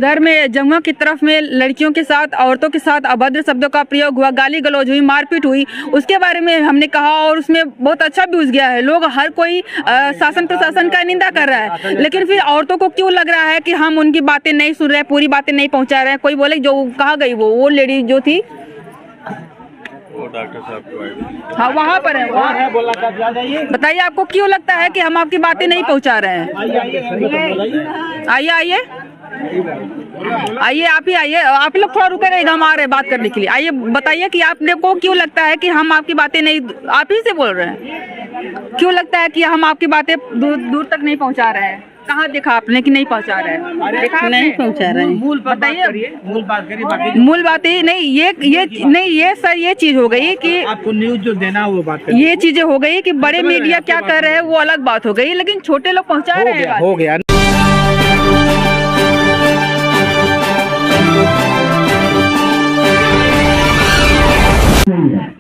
उधर में जमुआ की तरफ में लड़कियों के साथ, औरतों के साथ अभद्र शब्दों का प्रयोग हुआ, गाली गलौज हुई, मारपीट हुई, उसके बारे में हमने कहा और उसमें बहुत अच्छा व्यूज गया है। लोग हर कोई शासन प्रशासन का निंदा कर रहा है, लेकिन फिर औरतों को क्यों लग रहा है कि हम उनकी बातें नहीं सुन रहे, पूरी बातें नहीं पहुंचा रहे हैं। कोई बोले जो कहा गई वो लेडी जो थी वो डॉक्टर साहब हाँ वहाँ पर है। बताइए आपको क्यों लगता है कि हम आपकी बातें नहीं पहुँचा रहे हैं? आइए आइए आइए, आप ही आइए, आप लोग थोड़ा रुके रहेगा, हम आ रहे हैं बात करने के लिए। आइए बताइए कि आपने को क्यों लगता है कि हम आपकी बातें नहीं, आप ही से बोल रहे हैं, क्यों लगता है कि हम आपकी बातें दूर तक नहीं पहुंचा रहे हैं? कहाँ देखा आपने कि नहीं पहुंचा रहे हैं? देखा नहीं पहुंचा रहे हैं। बताइए मूल बात ही नहीं, ये सर ये चीज हो गई कि आपको न्यूज जो देना वो बात ये चीजें हो गई कि बड़े मीडिया क्या कर रहे हैं वो अलग बात हो गई, लेकिन छोटे लोग पहुंचा रहे हैं। हो गया।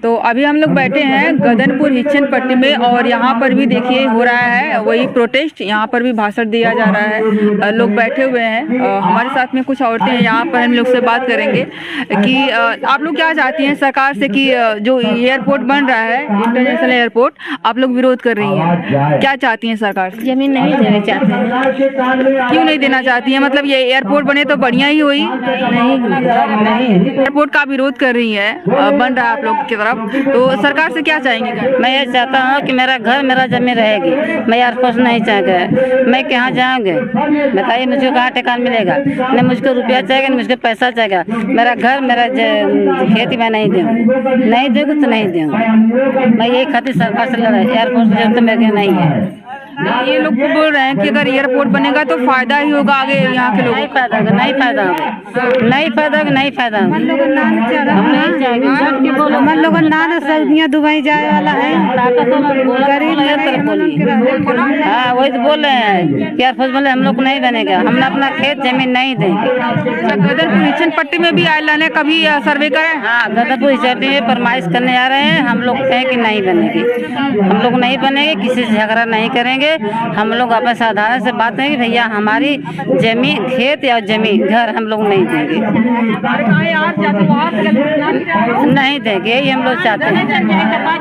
तो अभी हम लोग बैठे हैं गदनपुर हिचन पट्टी में और यहाँ पर भी देखिए हो रहा है वही प्रोटेस्ट, यहाँ पर भी भाषण दिया जा रहा है, लोग बैठे हुए हैं। हमारे साथ में कुछ औरतें हैं, यहाँ पर हम लोग से बात करेंगे कि आप लोग क्या चाहती हैं सरकार से कि जो एयरपोर्ट बन रहा है इंटरनेशनल एयरपोर्ट, आप लोग विरोध कर रही हैं, क्या चाहती हैं सरकार से? जमीन नहीं देना चाहते हैं। क्यों नहीं देना चाहती हैं? मतलब ये एयरपोर्ट बने तो बढ़िया ही हुई। नहीं एयरपोर्ट का विरोध कर रही है, बन रहा है आप लोग की तरफ, तो सरकार से क्या चाहेंगे? मैं ये चाहता हूँ कि मेरा घर मेरा जमीन रहेगी, मैं एयरपोर्ट नहीं चाहूँगा। मैं कहाँ जाऊँगे बताइए, मुझे कहाँ ठिकाना मिलेगा? न मुझको रुपया चाहिए न मुझको पैसा चाहिए, मेरा घर मेरा खेती मैं नहीं दूँगी तो नहीं दूँगी। मैं यही खातिर सरकार से लड़ा, एयरपोर्ट की जरूरत मेरे नहीं है। ये लोग बोल रहे हैं कि अगर एयरपोर्ट बनेगा तो फायदा ही होगा आगे यहाँ के लोगों नहीं फायदा होगा, नहीं फायदा होगा, नहीं फायदा होगा, नहीं फायदा होगा। हम नहीं जाएंगे, हमारे लोग नान सऊदिया दुबई जाए वाला है, गरीब हाँ वही तो बोल रहे हैं, एयरपोर्ट बोले हम लोग नहीं बनेगा, हम अपना खेत जमीन नहीं देंगे। गदनपुर हिचन पट्टी में भी आयल ने कभी सर्वे करे? हाँ गदनपुर हिचन में फरमाइश करने आ रहे हैं, हम लोग कहें कि नहीं बनेगी, हम लोग नहीं बनेंगे, किसी से झगड़ा नहीं करेंगे। हम लोग अपने साधारण से बात करेंगे भैया हमारी जमीन खेत या जमीन घर हम लोग नहीं देंगे, नहीं देंगे, ये हम लोग चाहते हैं।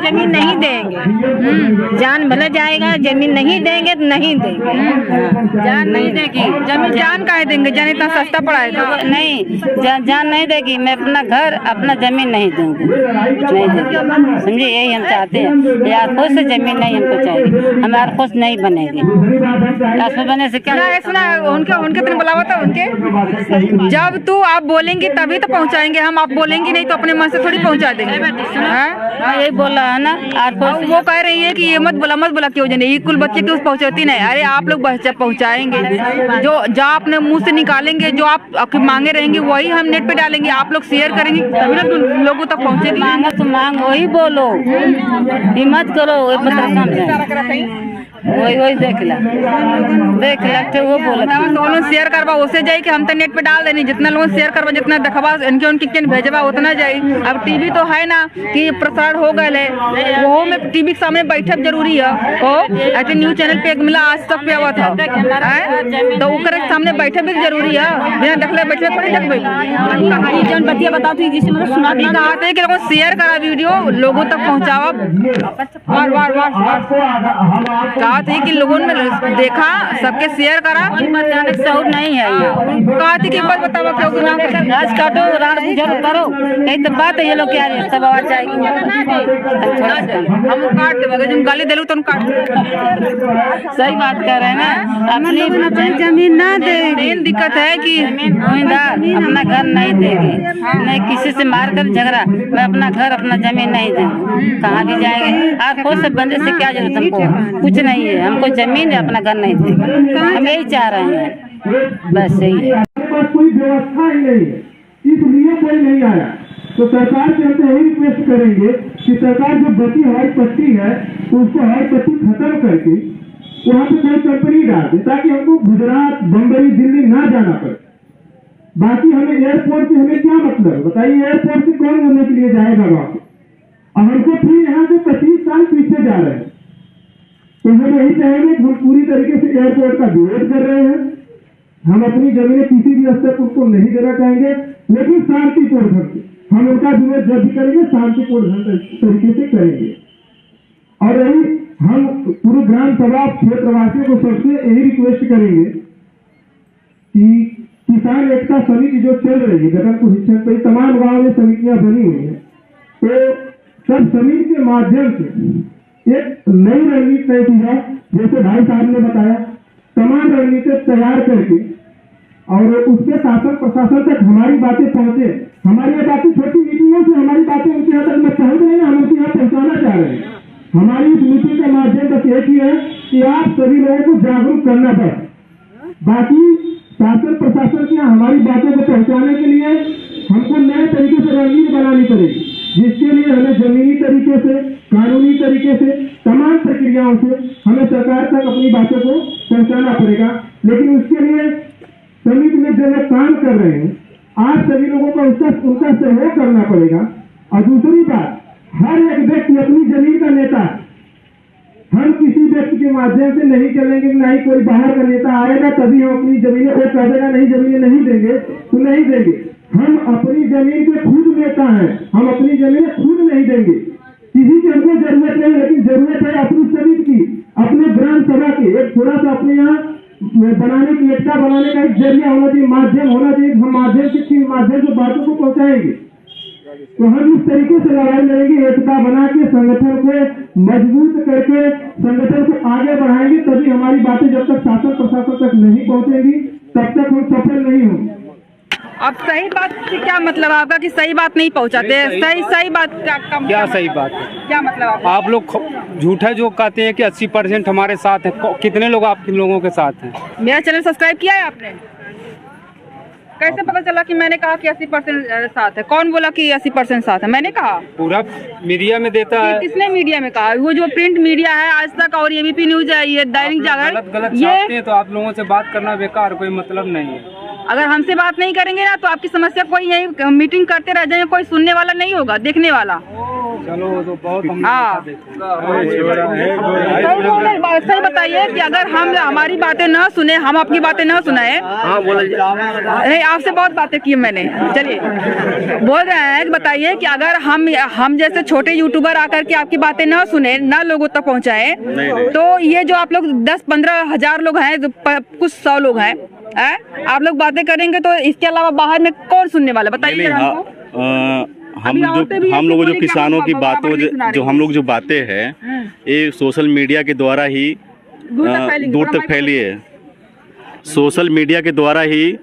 जमीन नहीं देंगे, जान भले जाएगा, जमीन नहीं देंगे तो नहीं देंगे, जान नहीं देगी, जमीन जान काहे देंगे? जान इतना सस्ता पड़ा है तो नहीं, जान नहीं देगी, मैं अपना घर अपना जमीन नहीं दूंगी, नहीं देगी, समझे? यही हम चाहते हैं, एयरपोर्ट से जमीन नहीं हमको चाहिए, हम एयरपोर्ट नहीं बनेगी। एयरपोर्ट बने से क्या सुना उनके तुम बुलावा था उनके, जब तू आप बोलेंगी तभी तो पहुंचाएंगे हम, आप बोलेंगी नहीं तो अपने मन से थोड़ी पहुंचा देंगे। यही बोल रहा है ना, एयरपोर्ट वो कह रही है कि ये मत बोला क्यों जाने, कुल बच्चे क्यों पहुंचाती नहीं? अरे आप लोग पहुंचाएंगे, जो अपने मुंह से निकालेंगे, जो आप आपके मांगे रहेंगे वही हम नेट पे डालेंगे, आप लोग शेयर करेंगे तभी ना लोगों तक पहुंचेगी। मांगा तो मांग वही बोलो, हिम्मत करो, वही देख ला वो बोला शेयर करवा उसे जाए कि हम तो नेट पे डाल देनी, जितना लोग शेयर करवा जितना देखवा उनके भेजवा उतना जाए। अब टीवी तो है ना कि प्रसारण हो गए, वो में टीवी के सामने बैठक जरूरी है, ऐसे न्यूज चैनल पे एक मिला आज तक पे हुआ था, तो ओकर सामने बैठक भी जरूरी है, बिना देखले बैठे थोड़ी देखबे। कहानी जौन बतिया बताओ तो जिसे मतलब सुना दी कहते हैं कि लोगों शेयर करा वीडियो, लोगों तक पहुंचावा, कहा थी कि लोगों ने देखा, सबके शेयर करा, शौर नहीं है। कहा थी कि बात बतावा क्यों घास काटो रात गुजर करो, यही तो बात है। ये लोग क्या है सब आवाज जाएगी, हम काट देंगे, तुम गाली दे लो तो हम काट सही बात कर रहे हैं ना, अपनी जमीन ना दे। मेन दिक्कत है कि जमींदार अपना घर नहीं देंगे, नहीं किसी से मारकर झगड़ा, मैं अपना घर अपना जमीन नहीं दूंगी, कहाँ भी जाएंगे? एयरपोर्ट से बनने से क्या जरूरत हमको? कुछ नहीं है, हमको जमीन है, अपना घर नहीं देंगे, हम यही चाह रहे हैं, बस यही है। कोई व्यवस्था ही नहीं है, इसलिए कोई नहीं आया। तो सरकार से हम यही रिक्वेस्ट करेंगे कि सरकार जो बची हवाई पट्टी है उसको हवाई पट्टी खत्म करके वहाँ पे कोई कंपनी डाल दे, ताकि हमको गुजरात, बम्बई, दिल्ली ना जाना पड़े। बाकी हमें एयरपोर्ट से हमें क्या मतलब बताइए? एयरपोर्ट से कौन घूमने के लिए जाएगा वहाँ पे? और हमको फिर यहाँ से 25 साल पीछे जा रहे हैं। तो हम यही चाहेंगे कि हम पूरी तरीके से एयरपोर्ट का विरोध कर रहे हैं, हम अपनी जमीनें किसी भी स्तर पर उसको नहीं देना चाहेंगे, लेकिन शांतिपूर्ण ढंग से हम उनका विरोध जब भी करेंगे शांतिपूर्ण तरीके से करेंगे। और यही हम पूरे ग्राम सभा क्षेत्रवासियों को सबसे यही रिक्वेस्ट करेंगे कि किसान एकता समिति जो चल रही है गगनपुर हिस्से पे तमाम गांव में समितियां बनी हुई है, तो सब समिति के माध्यम से एक नई रणनीति तय की जाए। जैसे भाई साहब ने बताया, तमाम रणनीति तैयार करके और उसके शासन प्रशासन तक हमारी बातें पहुंचे। हमारी ये बातें छोटी मीटिंगों से हमारी बातें उनके यहाँ तक मैं पहुंच नहीं, हम उनके यहाँ पहुंचाना चाह रहे हैं। हमारी इस मीटिंग के माध्यम बस एक ही है कि आप सभी लोगों को जागरूक करना पड़े। बाकी शासन प्रशासन के हमारी बातों को पहुंचाने के लिए हमको नए तरीके से रणनीति बनानी पड़ेगी, जिसके लिए हमें जमीनी तरीके से, कानूनी तरीके से, तमाम प्रक्रियाओं से हमें सरकार तक अपनी बातों को पहुंचाना पड़ेगा। लेकिन उसके लिए समिति में जो लोग काम कर रहे हैं, आप सभी लोगों को उनका सहयोग करना पड़ेगा। और दूसरी बात, हर एक व्यक्ति अपनी जमीन का नेता है। हम किसी व्यक्ति के माध्यम से नहीं चलेंगे, ना ही कोई बाहर का नेता आएगा तभी हम अपनी जमीनें, वो कह देगा नहीं जमीनें नहीं देंगे तो नहीं देंगे। हम अपनी जमीन के खुद नेता हैं, हम अपनी जमीनें खुद नहीं देंगे, किसी की हमको जरूरत नहीं। लेकिन जरूरत है अपनी समिति की, अपने ग्राम सभा की, एक थोड़ा सा अपने यहाँ बनाने की, एकता बनाने का एक जरिया होना चाहिए, माध्यम होना चाहिए। हम माध्यम से बातों को पहुंचाएंगे तो हम इस तरीके से लड़ाई लड़ेंगे, एकता बना के संगठन को मजबूत करके संगठन को आगे बढ़ाएंगे। तभी हमारी बातें जब तक शासन प्रशासन तक नहीं पहुंचेंगी तब तक हम सफल नहीं होंगे। अब सही बात से क्या मतलब आपका कि सही बात नहीं पहुंचाते? सही बात क्या सही बात है? क्या मतलब आप लोग झूठा जो कहते हैं कि 80% हमारे साथ है। कितने लोग आपके लोगों के साथ हैं? मेरा चैनल सब्सक्राइब किया है आपने? कैसे पता चला कि मैंने कहा कि 80% साथ है? कौन बोला कि 80% साथ है? मैंने कहा? पूरा मीडिया में देता है। किसने मीडिया में कहा? वो जो प्रिंट मीडिया है, आज तक और एबीपी न्यूज है, ये दैनिक जागरण, गलत ये छापते हैं तो आप लोगों से बात करना बेकार, कोई मतलब नहीं है। अगर हमसे बात नहीं करेंगे ना तो आपकी समस्या कोई यही मीटिंग करते रह जाएंगे, कोई सुनने वाला नहीं होगा, देखने वाला। चलो तो बहुत हाँ, सही बताइए कि अगर हम हमारी बातें न सुने, हम आपकी बातें न सुनाए। नहीं, आपसे बहुत बातें की मैंने। चलिए, बोल रहे हैं, बताइए कि अगर हम जैसे छोटे यूट्यूबर आकर के आपकी बातें न सुने, न लोगों तक पहुंचाए, तो ये जो आप लोग 10-15 हजार लोग हैं, जो कुछ 100 लोग हैं, आप लोग बातें करेंगे तो इसके अलावा बाहर में कौन सुनने वाला? बताइए हम लोग जो किसानों की बातों जो हम लोग जो बातें हैं, ये सोशल मीडिया के द्वारा ही दूर तक फैली है। सोशल मीडिया के द्वारा ही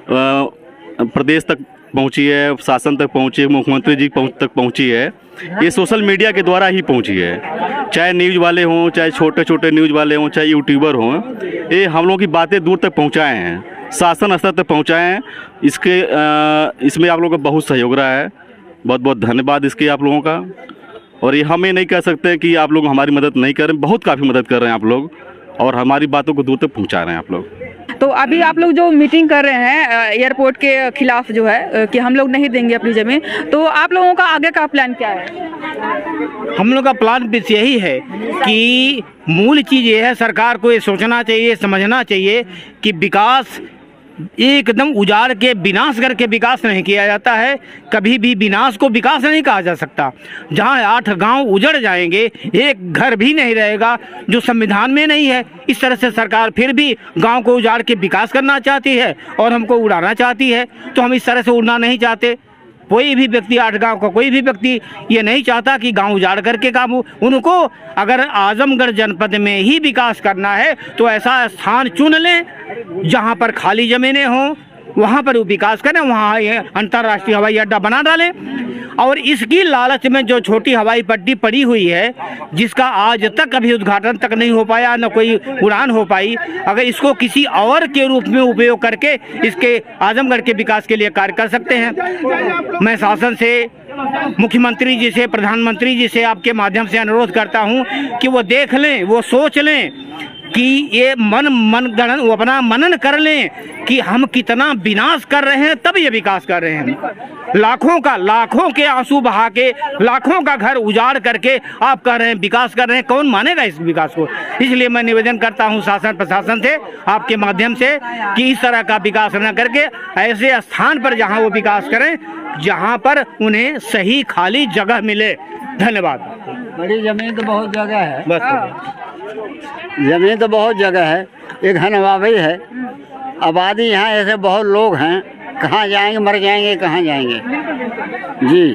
प्रदेश तक पहुंची है, शासन तक पहुंची है, मुख्यमंत्री जी तक पहुंची है। ये सोशल मीडिया के द्वारा ही पहुंची है। चाहे न्यूज़ वाले हों, चाहे छोटे छोटे न्यूज़ वाले हों, चाहे यूट्यूबर हों, ये हम लोगों की बातें दूर तक पहुंचाए हैं, शासन स्तर तक पहुंचाए हैं। इसमें आप लोगों का बहुत सहयोग रहा है, बहुत बहुत धन्यवाद इसके आप लोगों का। और ये हम ये नहीं कह सकते कि आप लोग हमारी मदद नहीं कर रहे हैं, बहुत काफ़ी मदद कर रहे हैं आप लोग, और हमारी बातों को दूर तक पहुंचा रहे हैं आप लोग। तो अभी आप लोग जो मीटिंग कर रहे हैं एयरपोर्ट के खिलाफ जो है कि हम लोग नहीं देंगे अपनी जमीन, तो आप लोगों का आगे का प्लान क्या है? हम लोग का प्लान बस यही है कि मूल चीज़ ये है, सरकार को ये सोचना चाहिए, समझना चाहिए कि विकास एकदम उजाड़ के विनाश करके विकास नहीं किया जाता है। कभी भी विनाश को विकास नहीं कहा जा सकता। जहाँ 8 गांव उजड़ जाएंगे, एक घर भी नहीं रहेगा जो संविधान में नहीं है। इस तरह से सरकार फिर भी गांव को उजाड़ के विकास करना चाहती है और हमको उड़ाना चाहती है। तो हम इस तरह से उड़ना नहीं चाहते। कोई भी व्यक्ति 8 गांव का कोई भी व्यक्ति ये नहीं चाहता कि गांव उजाड़ करके काम हो। उनको अगर आजमगढ़ जनपद में ही विकास करना है तो ऐसा स्थान चुन लें जहां पर खाली ज़मीनें हों, वहां पर वो विकास करें, वहां अंतर्राष्ट्रीय हवाई अड्डा बना डालें। और इसकी लालच में जो छोटी हवाई पट्टी पड़ी हुई है, जिसका आज तक कभी उद्घाटन तक नहीं हो पाया, न कोई उड़ान हो पाई, अगर इसको किसी और के रूप में उपयोग करके इसके आजमगढ़ के विकास के लिए कार्य कर सकते हैं। मैं शासन से, मुख्यमंत्री जी से, प्रधानमंत्री जी से आपके माध्यम से अनुरोध करता हूं कि वो देख लें, वो सोच लें कि ये मनगणन वो अपना मनन कर लें कि हम कितना विनाश कर रहे हैं, तब ये विकास कर रहे हैं। लाखों के आंसू बहा के, लाखों का घर उजाड़ करके आप कह रहे हैं विकास कर रहे हैं, कौन मानेगा इस विकास को। इसलिए मैं निवेदन करता हूं शासन प्रशासन से आपके माध्यम से कि इस तरह का विकास न करके ऐसे स्थान पर जहां वो विकास करें जहां पर उन्हें सही खाली जगह मिले। धन्यवाद। बड़ी जमीन तो बहुत जगह है, बस जमीन तो बहुत जगह है, एक हनवाबी है, आबादी यहाँ ऐसे बहुत लोग हैं, कहाँ जाएंगे, मर जाएंगे, कहाँ जाएंगे जी।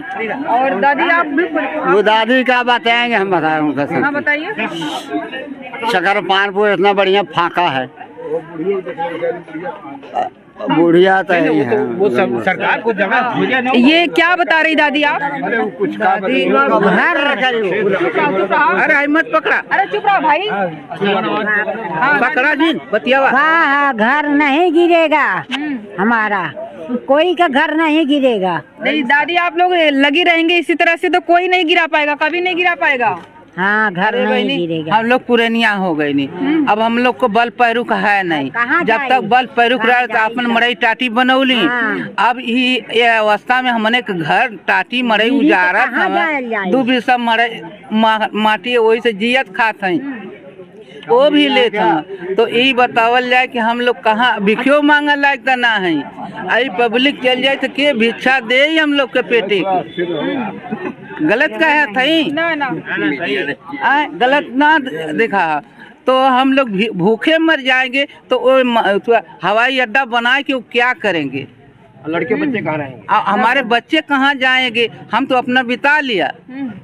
और दादी आप बिल्कुल वो दादी का बताएंगे, हम बता रहे हैं। हाँ बताइए। शकर पानपुर इतना बढ़िया फाका है, बुढ़िया तो है वो सरकार को जगह ये क्या बता रही दादी आप? अरे हिम्मत पकड़ा, अरे चुप रहो भाई। पकड़ा जी बतियावा। हाँ, घर नहीं गिरेगा हमारा, कोई का घर नहीं गिरेगा। नहीं दादी, आप लोग लगी रहेंगे इसी तरह से तो कोई नहीं गिरा पाएगा, कभी नहीं गिरा पाएगा। हाँ, घर नहीं गिरेगा। हम लोग पुरानिया हो गए नहीं, अब हम लोग को बल पैरुक है नहीं। जब तक बल पैरुक रहा तो अपन मड़ई टाटी बनौली। अब ये अवस्था में हमने के घर टाटी मड़ई उजारा दू बीसा मड़ई माटी वही से जियत खात है, वो भी लेते हैं। तो यही बतावल जाए कि हम लोग कहाँ भिखियो मांगे लायक तो ना है। आई पब्लिक चल जाए तो के भिक्षा दे हम लोग के पेटे, गलत का है थी ना गलत ना देखा तो हम लोग भूखे मर जाएंगे। तो वो हवाई अड्डा बना के वो क्या करेंगे, लड़के बच्चे कहाँ रहेंगे, हमारे बच्चे कहाँ जाएंगे। हम तो अपना बिता लिया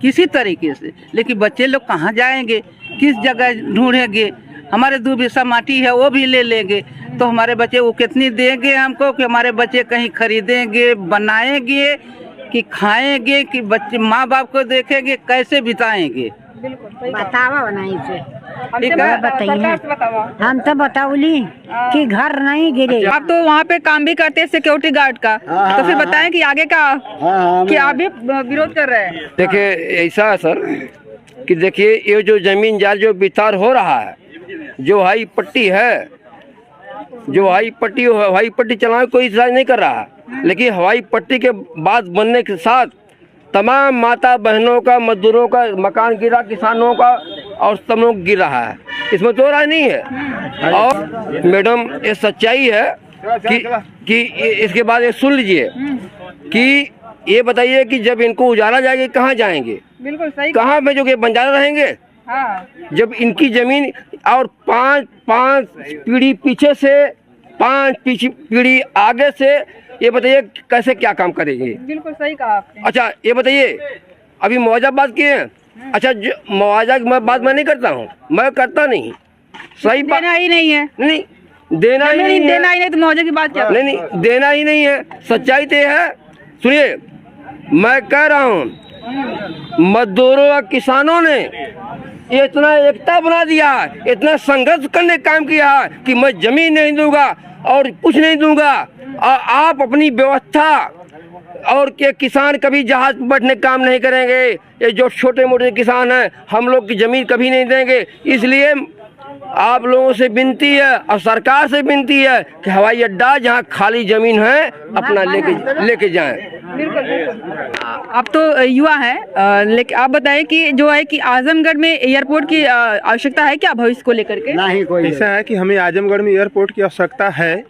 किसी तरीके से, लेकिन बच्चे लोग कहाँ जाएंगे, किस जगह ढूंढेंगे। हमारे 2 बीसा माटी है वो भी ले लेंगे, तो हमारे बच्चे वो कितनी देंगे हमको कि हमारे बच्चे कहीं खरीदेंगे, बनाएंगे कि खाएंगे कि बच्चे माँ बाप को देखेंगे, कैसे बिताएंगे। बतावा बनाई से ठीक है, बताइए। हम तो बताऊली कि घर नहीं गिरेगा। आप तो वहाँ पे काम भी करते हैं सिक्योरिटी गार्ड का, तो फिर बताएं कि आगे का कि आप भी विरोध कर रहे हैं। देखिए ऐसा है सर कि देखिए ये जो जमीन जाल जो विस्तार हो रहा है, जो हाई पट्टी है, जो हवाई पट्टी चलाने कोई इतराज नहीं कर रहा है, लेकिन हवाई पट्टी के बाद बनने के साथ तमाम माता बहनों का, मजदूरों का मकान गिरा, किसानों का और सब लोग गिर रहा है, इसमें तो राय नहीं है। और मैडम ये सच्चाई है कि इसके बाद ये सुन लीजिए कि ये बताइए कि जब इनको उजाड़ा जाएगा कहाँ जाएंगे, बिल्कुल सही, कहाँ भेजोगे, बंजारा रहेंगे। हाँ। जब इनकी जमीन और पाँच पीढ़ी पीछे से, 5 पीढ़ी आगे से, ये बताइए कैसे क्या काम करेंगे। बिल्कुल सही कहा आपने। अच्छा ये बताइए अभी मुआवजा बात किए हैं, अच्छा जो मुआवजा की बात मैं नहीं करता हूँ, मैं करता नहीं, सही बात देना ही नहीं है, नहीं देना ही नहीं, देना ही नहीं तो मुआवजे की बात क्या। नहीं देना ही नहीं है, सच्चाई तो है। सुनिए मैं कह रहा हूँ मजदूरों और किसानों ने इतना एकता बना दिया है, इतना संघर्ष करने काम किया है कि मैं जमीन नहीं दूंगा और कुछ नहीं दूंगा, और आप अपनी व्यवस्था और के किसान कभी जहाज पर बैठने काम नहीं करेंगे। ये जो छोटे मोटे किसान हैं हम लोग की जमीन कभी नहीं देंगे। इसलिए आप लोगों से विनती है और सरकार से विनती है कि हवाई अड्डा जहाँ खाली जमीन है अपना लेके जाएं। बिल्कुल। आप तो युवा हैं, लेकिन आप बताएं कि जो है कि आजमगढ़ में एयरपोर्ट की आवश्यकता है क्या भविष्य को लेकर के? नहीं कोई ऐसा है कि हमें आजमगढ़ में एयरपोर्ट की आवश्यकता है,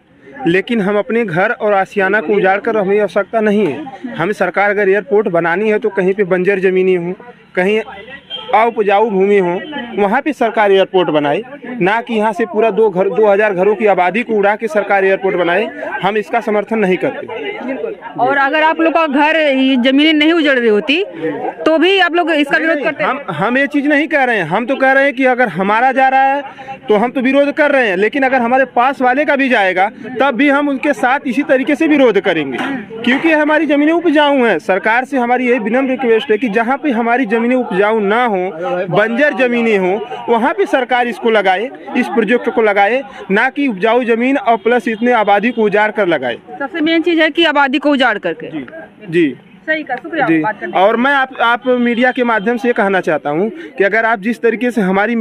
लेकिन हम अपने घर और आशियाना को उजाड़ कर हमें आवश्यकता नहीं है। हमें सरकार अगर एयरपोर्ट बनानी है तो कहीं पे बंजर ज़मीनी हो, कहीं उपजाऊ भूमि हो, वहाँ पे सरकार एयरपोर्ट बनाए, ना कि यहाँ से पूरा 2000 घरों की आबादी को उड़ा के सरकार एयरपोर्ट बनाए। हम इसका समर्थन नहीं करते। और अगर आप लोग का घर जमीनें नहीं उजड़ रही होती तो भी आप लोग इसका विरोध करते हैं? हम ये चीज़ नहीं कह रहे हैं, हम तो कह रहे हैं कि अगर हमारा जा रहा है तो हम तो विरोध कर रहे हैं, लेकिन अगर हमारे पास वाले का भी जाएगा तब भी हम उनके साथ इसी तरीके से विरोध करेंगे, क्योंकि हमारी ज़मीनें उपजाऊ हैं। सरकार से हमारी यही विनम्र रिक्वेस्ट है कि जहाँ पे हमारी ज़मीनें उपजाऊ ना हो, बंजर ज़मीनें हो, वहाँ पे सरकार इसको लगाए, इस प्रोजेक्ट को लगाए, ना कि उपजाऊ ज़मीन और प्लस इतने आबादी को उजाड़ कर लगाए। सबसे मेन चीज़ है कि आबादी को उजाड़ करके। जी सही का शुक्रिया जी। बात करने और मैं आप मीडिया के माध्यम से ये कहना चाहता हूँ कि अगर आप जिस तरीके से हमारी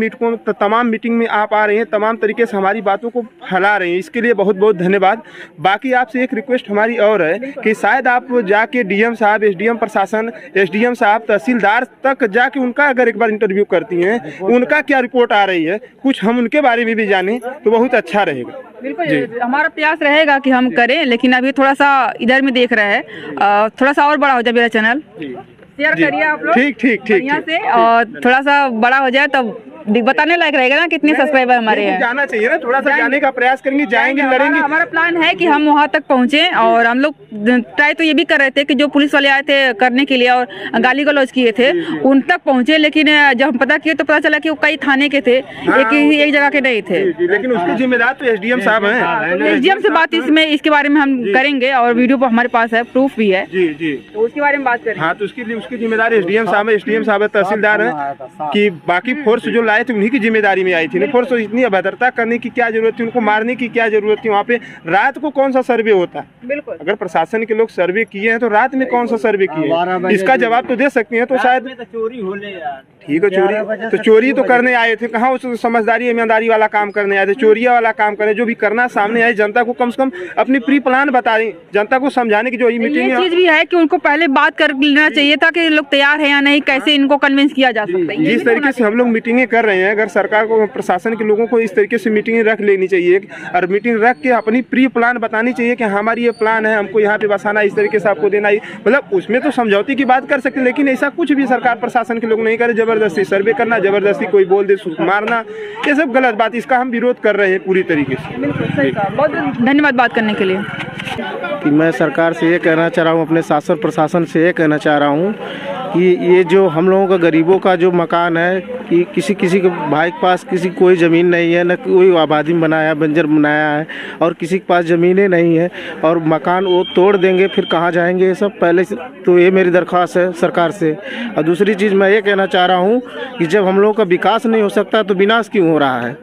तमाम मीटिंग में आप आ रहे हैं, तमाम तरीके से हमारी बातों को फैला रहे हैं, इसके लिए बहुत बहुत धन्यवाद। बाकी आपसे एक रिक्वेस्ट हमारी और है कि शायद आप जाके डीएम साहब, एसडीएम प्रशासन, एसडीएम साहब, तहसीलदार तक जाके उनका अगर एक बार इंटरव्यू करती हैं, उनका क्या रिपोर्ट आ रही है, कुछ हम उनके बारे में भी जानें तो बहुत अच्छा रहेगा। बिल्कुल, हमारा प्रयास रहेगा कि हम करें, लेकिन अभी थोड़ा सा इधर में देख रहे हैं, थोड़ा सा और बड़ा हो जाए मेरा चैनल, शेयर करिए आप लोग ठीक बढ़िया से, और थोड़ा सा बड़ा हो जाए तब बताने लायक रहेगा ना कितने सब्सक्राइबर हमारे हैं। जाना चाहिए ना, थोड़ा सा जाने का प्रयास करेंगे, जाएंगे, लड़ेंगे। हमारा प्लान है कि हम वहाँ तक पहुँचे, और हम लोग ट्राई तो ये भी कर रहे थे कि जो पुलिस वाले आए थे करने के लिए और गाली गलौज किए थे उन तक पहुँचे, लेकिन जब हम पता किए तो पता चला कि वो कई थाने के थे, एक जगह के नहीं थे। लेकिन उसके जिम्मेदार तो एसडीएम साहब हैं। एसडीएम से बात इसके बारे में हम करेंगे, और वीडियो हमारे पास है, प्रूफ भी है, जी जी, तो उसके बारे में बात करेंगे। हाँ, तो उसके लिए उसकी जिम्मेदार एसडीएम साहब है, एसडीएम साहब है, तहसीलदार है, कि बाकी फोर्स जो लाए थे उन्हीं की जिम्मेदारी में आई थी। फोर्स तो इतनी अभद्रता करने की क्या जरूरत थी, उनको मारने की क्या जरूरत थी? वहाँ पे रात को कौन सा सर्वे होता है? बिल्कुल, अगर प्रशासन के लोग सर्वे किए हैं तो रात में कौन सा सर्वे किए हैं? इसका जवाब तो दे सकते हैं। तो शायद चोरी हो ले यार, ठीक है, चोरी तो करने आए थे, कहाँ उस समझदारी ईमानदारी वाला काम करने आए थे? चोरिया वाला काम करें, जो भी करना सामने आए, जनता को कम से कम अपनी प्री प्लान बता दें, जनता को समझाने की जो ये मीटिंग ये चीज भी है कि उनको पहले बात कर लेना चाहिए था कि लोग तैयार है या नहीं, कैसे इनको कन्विंस किया जा सकता है। जिस तरीके से हम लोग मीटिंगें कर रहे हैं, अगर सरकार को, प्रशासन के लोगों को इस तरीके से मीटिंगें रख लेनी चाहिए, और मीटिंग रख के अपनी प्री प्लान बतानी चाहिए कि हमारी ये प्लान है, हमको यहाँ पे बसाना, इस तरीके से आपको देना, मतलब उसमें तो समझौते की बात कर सकते, लेकिन ऐसा कुछ भी सरकार प्रशासन के लोग नहीं करे। जबरदस्ती सर्वे करना, जबरदस्ती कोई बोल दे मारना, ये सब गलत बात, इसका हम विरोध कर रहे हैं पूरी तरीके से। बहुत धन्यवाद बात करने के लिए। कि मैं सरकार से ये कहना चाह रहा हूँ, अपने शासन प्रशासन से ये कहना चाह रहा हूँ कि ये जो हम लोगों का गरीबों का जो मकान है, कि किसी के भाई के पास किसी कोई ज़मीन नहीं है, न कोई आबादी बनाया, बंजर बनाया है, और किसी के पास ज़मीनें नहीं है, और मकान वो तोड़ देंगे, फिर कहाँ जाएंगे ये सब? पहले से तो ये मेरी दरख्वास्त है सरकार से। और दूसरी चीज़ मैं ये कहना चाह रहा हूँ कि जब हम लोगों का विकास नहीं हो सकता तो विनाश क्यों हो रहा है?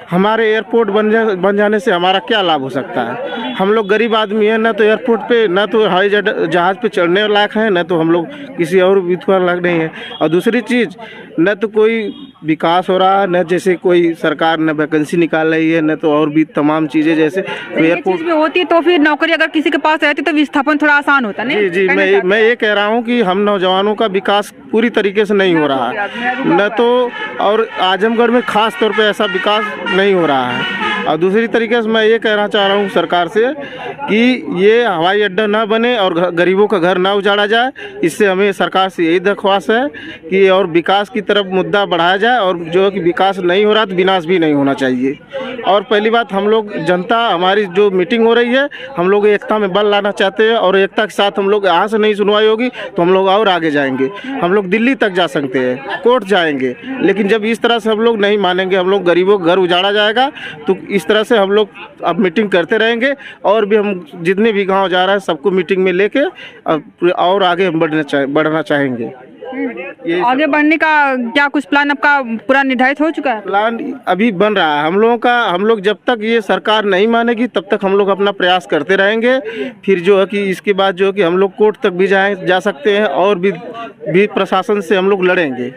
हमारे एयरपोर्ट बन जाने से हमारा क्या लाभ हो सकता है? हम लोग गरीब आदमी हैं, ना तो एयरपोर्ट पे, ना तो हवाई जहाज़ पे चढ़ने लायक हैं, ना तो हम लोग किसी और विधवा लायक नहीं है। और दूसरी चीज़, न तो कोई विकास हो रहा है, न जैसे कोई सरकार न वैकेंसी निकाल रही है, न तो और भी तमाम चीज़ें जैसे एयरपोर्ट में होती तो फिर नौकरी अगर किसी के पास रहती तो विस्थापन थोड़ा आसान होता। नहीं जी, मैं ये कह रहा हूँ कि हम नौजवानों का विकास पूरी तरीके से नहीं हो रहा है, न तो, और आजमगढ़ में खास तौर पे ऐसा विकास नहीं हो रहा है। और दूसरी तरीके से मैं ये कहना चाह रहा हूँ सरकार से कि ये हवाई अड्डा ना बने और गरीबों का घर ना उजाड़ा जाए। इससे हमें सरकार से यही दरख्वास्त है कि और विकास की तरफ मुद्दा बढ़ाया जाए, और जो है कि विकास नहीं हो रहा तो विनाश भी नहीं होना चाहिए। और पहली बात, हम लोग जनता, हमारी जो मीटिंग हो रही है, हम लोग एकता में बल लाना चाहते हैं, और एकता के साथ हम लोग, यहाँ से नहीं सुनवाई होगी तो हम लोग और आगे जाएंगे, हम लोग दिल्ली तक जा सकते हैं, कोर्ट जाएंगे। लेकिन जब इस तरह से हम लोग नहीं मानेंगे, हम लोग गरीबों का घर उजाड़ा जाएगा, तो इस तरह से हम लोग अब मीटिंग करते रहेंगे, और भी हम जितने भी गांव जा रहे हैं सबको मीटिंग में लेके और आगे बढ़ना चाहेंगे। आगे बढ़ने का क्या कुछ प्लान आपका पूरा निर्धारित हो चुका है? प्लान अभी बन रहा है हम लोगों का। हम लोग जब तक ये सरकार नहीं मानेगी तब तक हम लोग अपना प्रयास करते रहेंगे। फिर जो है कि इसके बाद जो है कि हम लोग कोर्ट तक भी जा सकते हैं, और भी प्रशासन से हम लोग लड़ेंगे।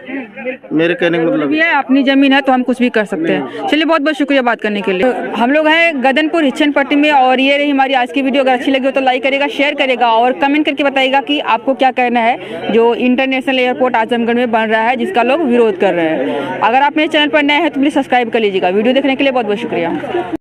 मेरे कहने का मतलब है अपनी जमीन है तो हम कुछ भी कर सकते हैं। चलिए, बहुत बहुत शुक्रिया बात करने के लिए। हम लोग हैं गदनपुर हिचनपट्टी में, और ये रही हमारी आज की वीडियो। अगर अच्छी लगी हो तो लाइक करेगा, शेयर करेगा, और कमेंट करके बताइएगा कि आपको क्या कहना है जो इंटरनेशनल एयरपोर्ट आजमगढ़ में बन रहा है, जिसका लोग विरोध कर रहे हैं। अगर आप मेरे चैनल पर नए हैं तो प्लीज़ सब्सक्राइब कर लीजिएगा। वीडियो देखने के लिए बहुत बहुत शुक्रिया।